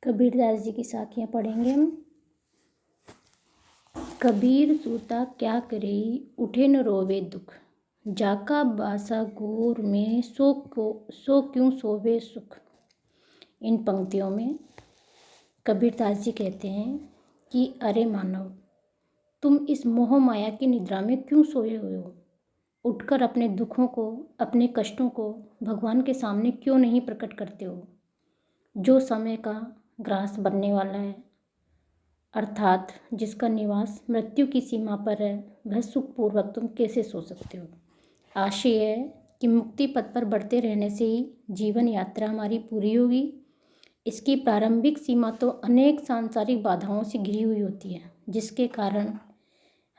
कबीरदास जी की साखियाँ पढ़ेंगे हम। कबीर सूता क्या करे, उठे न रोवे दुख, जाका बासा गोर में सो क्यों सोवे सुख। इन पंक्तियों में कबीरदास जी कहते हैं कि अरे मानव, तुम इस मोह माया की निद्रा में क्यों सोए हुए हो। उठकर अपने दुखों को, अपने कष्टों को भगवान के सामने क्यों नहीं प्रकट करते हो। जो समय का ग्रास बनने वाला है, अर्थात जिसका निवास मृत्यु की सीमा पर है, वह सुखपूर्वक तुम कैसे सो सकते हो। आशय है कि मुक्ति पथ पर बढ़ते रहने से ही जीवन यात्रा हमारी पूरी होगी। इसकी प्रारंभिक सीमा तो अनेक सांसारिक बाधाओं से घिरी हुई होती है, जिसके कारण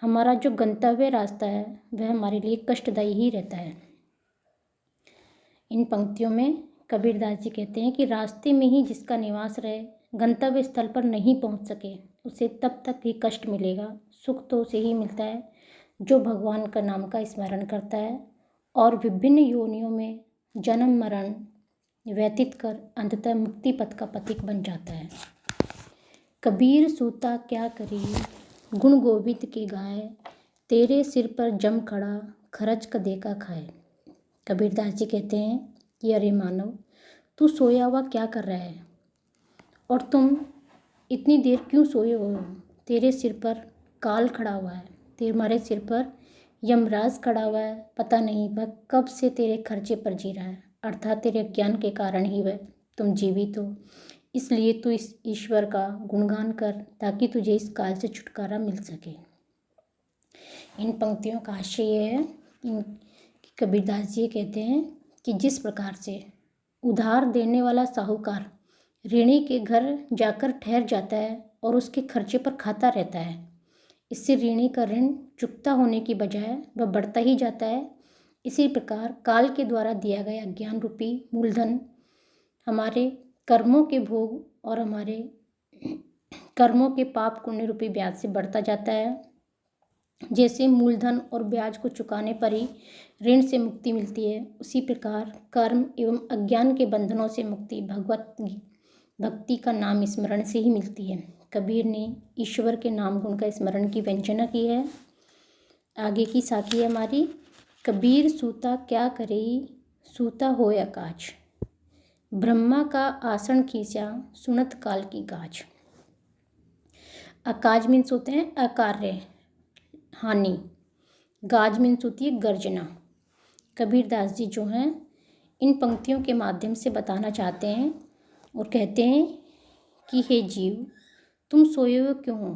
हमारा जो गंतव्य रास्ता है वह हमारे लिए कष्टदायी ही रहता है। इन पंक्तियों में कबीरदास जी कहते हैं कि रास्ते में ही जिसका निवास रहे, गंतव्य स्थल पर नहीं पहुंच सके, उसे तब तक ही कष्ट मिलेगा। सुख तो उसे ही मिलता है जो भगवान का नाम का स्मरण करता है और विभिन्न योनियों में जन्म मरण व्यतीत कर अंततः मुक्ति पथ का पथिक बन जाता है। कबीर सूता क्या करी, गुण गोविंद के गाय, तेरे सिर पर जम खड़ा, खरच क देखा खाए। कबीरदास जी कहते हैं कि अरे मानव, तू सोया हुआ क्या कर रहा है और तुम इतनी देर क्यों सोए हुए हो। तेरे सिर पर काल खड़ा हुआ है, तुम्हारे सिर पर यमराज खड़ा हुआ है। पता नहीं वह कब से तेरे खर्चे पर जी रहा है, अर्थात तेरे अज्ञान के कारण ही वह तुम जीवित हो। इसलिए तू इस ईश्वर का गुणगान कर ताकि तुझे इस काल से छुटकारा मिल सके। इन पंक्तियों का आशय यह है कि कबीरदास जी कहते हैं कि जिस प्रकार से उधार देने वाला साहूकार ऋणी के घर जाकर ठहर जाता है और उसके खर्चे पर खाता रहता है, इससे ऋणी का ऋण चुकता होने की बजाय वह बढ़ता ही जाता है। इसी प्रकार काल के द्वारा दिया गया ज्ञान रूपी मूलधन हमारे कर्मों के भोग और हमारे कर्मों के पाप पुण्य रूपी ब्याज से बढ़ता जाता है। जैसे मूलधन और ब्याज को चुकाने पर ही ऋण से मुक्ति मिलती है, उसी प्रकार कर्म एवं अज्ञान के बंधनों से मुक्ति भगवत भक्ति का नाम स्मरण से ही मिलती है। कबीर ने ईश्वर के नाम गुण का स्मरण की वंचना की है। आगे की साखी है हमारी। कबीर सूता क्या करे, सूता होय अकाज, ब्रह्मा का आसन खींचा, सुनत काल की गाज। अकाज मीन्स होते हैं अकार्य, हानि। गाज मीन्स होती है गर्जना। कबीरदास जी जो हैं इन पंक्तियों के माध्यम से बताना चाहते हैं और कहते हैं कि हे जीव, तुम सोए हुए क्यों हो।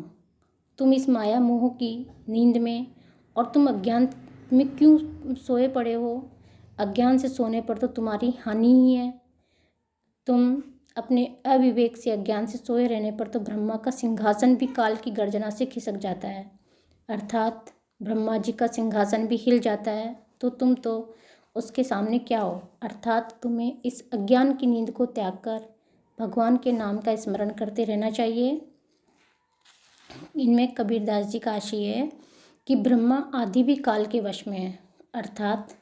तुम इस माया मोह की नींद में और तुम अज्ञान में क्यों सोए पड़े हो। अज्ञान से सोने पर तो तुम्हारी हानि ही है। तुम अपने अविवेक से, अज्ञान से सोए रहने पर तो ब्रह्मा का सिंहासन भी काल की गर्जना से खिसक जाता है, अर्थात ब्रह्मा जी का सिंहासन भी हिल जाता है। तो तुम तो उसके सामने क्या हो, अर्थात तुम्हें इस अज्ञान की नींद को त्याग कर भगवान के नाम का स्मरण करते रहना चाहिए। इनमें कबीरदास जी का आशय है कि ब्रह्मा आदि भी काल के वश में है, अर्थात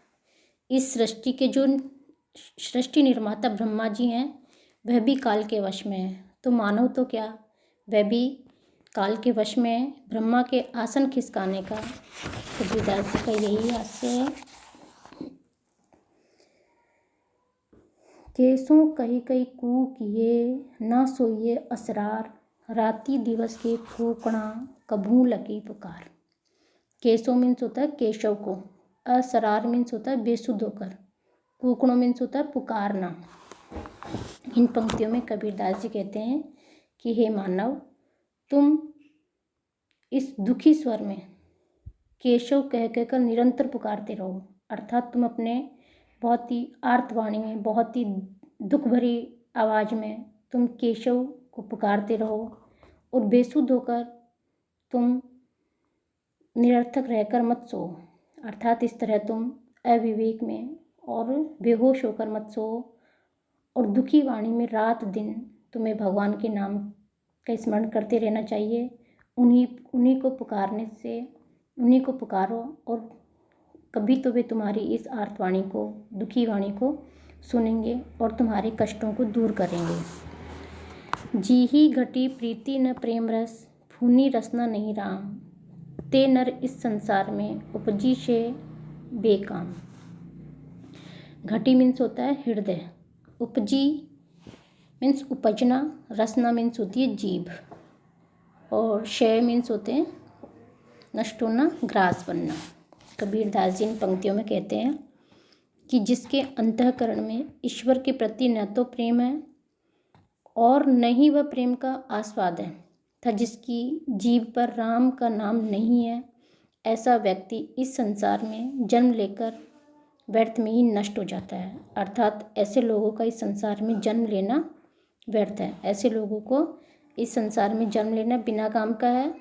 इस सृष्टि के जो सृष्टि निर्माता ब्रह्मा जी हैं वह भी काल के वश में है। तो मानव तो क्या, वह भी काल के वश में है। ब्रह्मा के आसन खिसकाने का कबीरदास जी का यही आशय है। केसों कही कही कू किए, ना सोइए असरार, राति दिवस के फूकना, कभू लगी पुकार। केसों मीन्स होता है केशव को, असरार मीन्स होता है बेसुध होकर, कूकणों मीन्स होता है पुकारना। इन पंक्तियों में कबीरदास जी कहते हैं कि हे मानव, तुम इस दुखी स्वर में केशव कह कहकर निरंतर पुकारते रहो, अर्थात तुम अपने बहुत ही आर्तवाणी में, बहुत ही दुख भरी आवाज़ में तुम केशव को पुकारते रहो और बेसुध होकर तुम निरर्थक रहकर मत सो, अर्थात इस तरह तुम अविवेक में और बेहोश होकर मत सो और दुखी वाणी में रात दिन तुम्हें भगवान के नाम का स्मरण करते रहना चाहिए। उन्हीं को पुकारने से, उन्हीं को पुकारो और कभी तो वे तुम्हारी इस आर्तवाणी को, दुखी वाणी को सुनेंगे और तुम्हारे कष्टों को दूर करेंगे। जी ही घटी प्रीति न प्रेम रस, फूनी रसना नहीं राम, ते नर इस संसार में उपजी से बेकाम। घटी मीन्स होता है हृदय, उपजी मीन्स उपजना, रसना मीन्स होती है जीभ, और शय मीन्स होते हैं नष्ट होना, ग्रास बनना। कबीरदास जी इन पंक्तियों में कहते हैं कि जिसके अंतःकरण में ईश्वर के प्रति न तो प्रेम है और न ही वह प्रेम का आस्वाद है, तथा जिसकी जीभ पर राम का नाम नहीं है, ऐसा व्यक्ति इस संसार में जन्म लेकर व्यर्थ में ही नष्ट हो जाता है। अर्थात ऐसे लोगों का इस संसार में जन्म लेना व्यर्थ है। ऐसे लोगों को इस संसार में जन्म लेना बिना काम का है,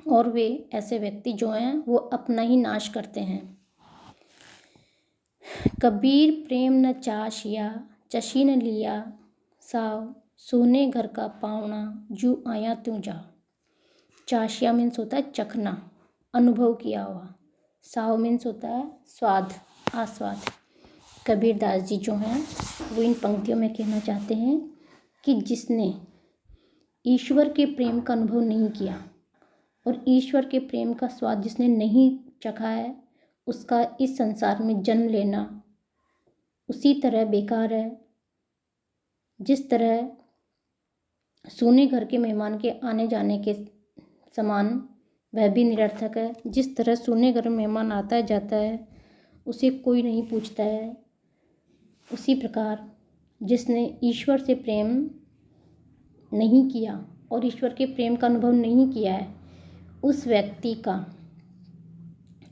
और वे ऐसे व्यक्ति जो हैं वो अपना ही नाश करते हैं। कबीर प्रेम न चाशिया, चशी न लिया साव, सोने घर का पावना जू आया त्यों जा। चाशिया मीन्स होता है चखना, अनुभव किया हुआ। साव मीन्स होता है स्वाद, आस्वाद। कबीरदास जी जो हैं वो इन पंक्तियों में कहना चाहते हैं कि जिसने ईश्वर के प्रेम का अनुभव नहीं किया और ईश्वर के प्रेम का स्वाद जिसने नहीं चखा है, उसका इस संसार में जन्म लेना उसी तरह बेकार है जिस तरह सोने घर के मेहमान के आने जाने के समान वह भी निरर्थक है। जिस तरह सोने घर में मेहमान आता है जाता है, उसे कोई नहीं पूछता है, उसी प्रकार जिसने ईश्वर से प्रेम नहीं किया और ईश्वर के प्रेम का अनुभव नहीं किया है, उस व्यक्ति का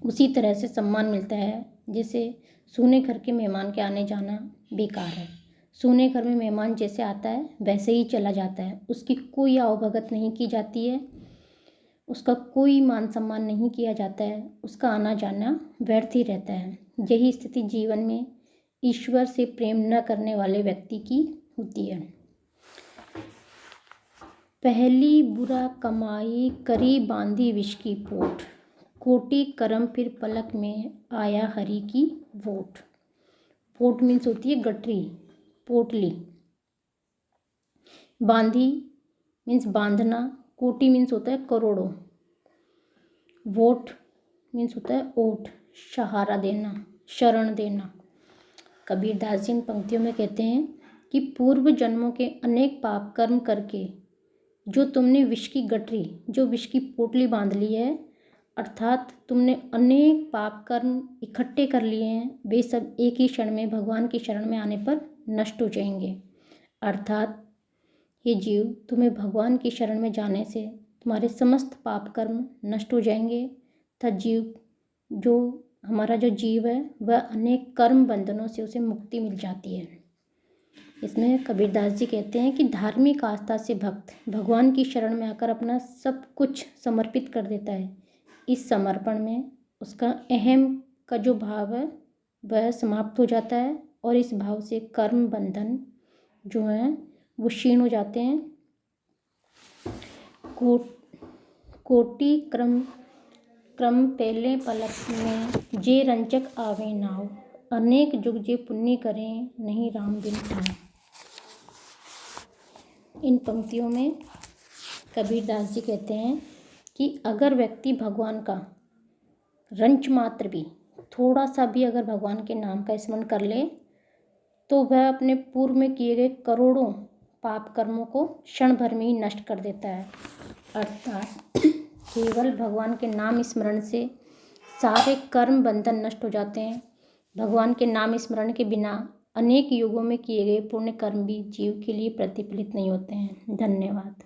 उसी तरह से सम्मान मिलता है जैसे सोने घर के मेहमान के आने जाना बेकार है। सोने घर में मेहमान जैसे आता है वैसे ही चला जाता है, उसकी कोई आवभगत नहीं की जाती है, उसका कोई मान सम्मान नहीं किया जाता है, उसका आना जाना व्यर्थ ही रहता है। यही स्थिति जीवन में ईश्वर से प्रेम न करने वाले व्यक्ति की होती है। पहली बुरा कमाई करी बांधी विष की पोट, कोटि कर्म फिर पलक में आया हरि की वोट। पोट मीन्स होती है गठरी, पोटली। बांधी मीन्स बांधना, कोटि मीन्स होता है करोड़ों, वोट मीन्स होता है ओट, सहारा देना, शरण देना। कबीरदास जी इन पंक्तियों में कहते हैं कि पूर्व जन्मों के अनेक पाप कर्म करके जो तुमने विष की गठरी, जो विष की पोटली बांध ली है, अर्थात तुमने अनेक पाप कर्म इकट्ठे कर लिए हैं, वे सब एक ही क्षण में भगवान की शरण में आने पर नष्ट हो जाएंगे। अर्थात ये जीव, तुम्हें भगवान की शरण में जाने से तुम्हारे समस्त पाप कर्म नष्ट हो जाएंगे, तथा जीव जो हमारा जो जीव है वह अनेक कर्म बंधनों से उसे मुक्ति मिल जाती है। इसमें कबीरदास जी कहते हैं कि धार्मिक आस्था से भक्त भगवान की शरण में आकर अपना सब कुछ समर्पित कर देता है। इस समर्पण में उसका अहम का जो भाव है वह समाप्त हो जाता है, और इस भाव से कर्म बंधन जो हैं वो क्षीण हो जाते हैं। कोटि क्रम पहले पलक में जे रंचक आवे नाव, अनेक जुग जे पुण्य करें नहीं राम बिन ठाव। इन पंक्तियों में कबीरदास जी कहते हैं कि अगर व्यक्ति भगवान का रंच मात्र भी, थोड़ा सा भी अगर भगवान के नाम का स्मरण कर ले, तो वह अपने पूर्व में किए गए करोड़ों पाप कर्मों को क्षण भर में ही नष्ट कर देता है। अर्थात केवल भगवान के नाम स्मरण से सारे कर्म बंधन नष्ट हो जाते हैं। भगवान के नाम स्मरण के बिना अनेक युगों में किए गए पुण्य कर्म भी जीव के लिए प्रतिफलित नहीं होते हैं। धन्यवाद।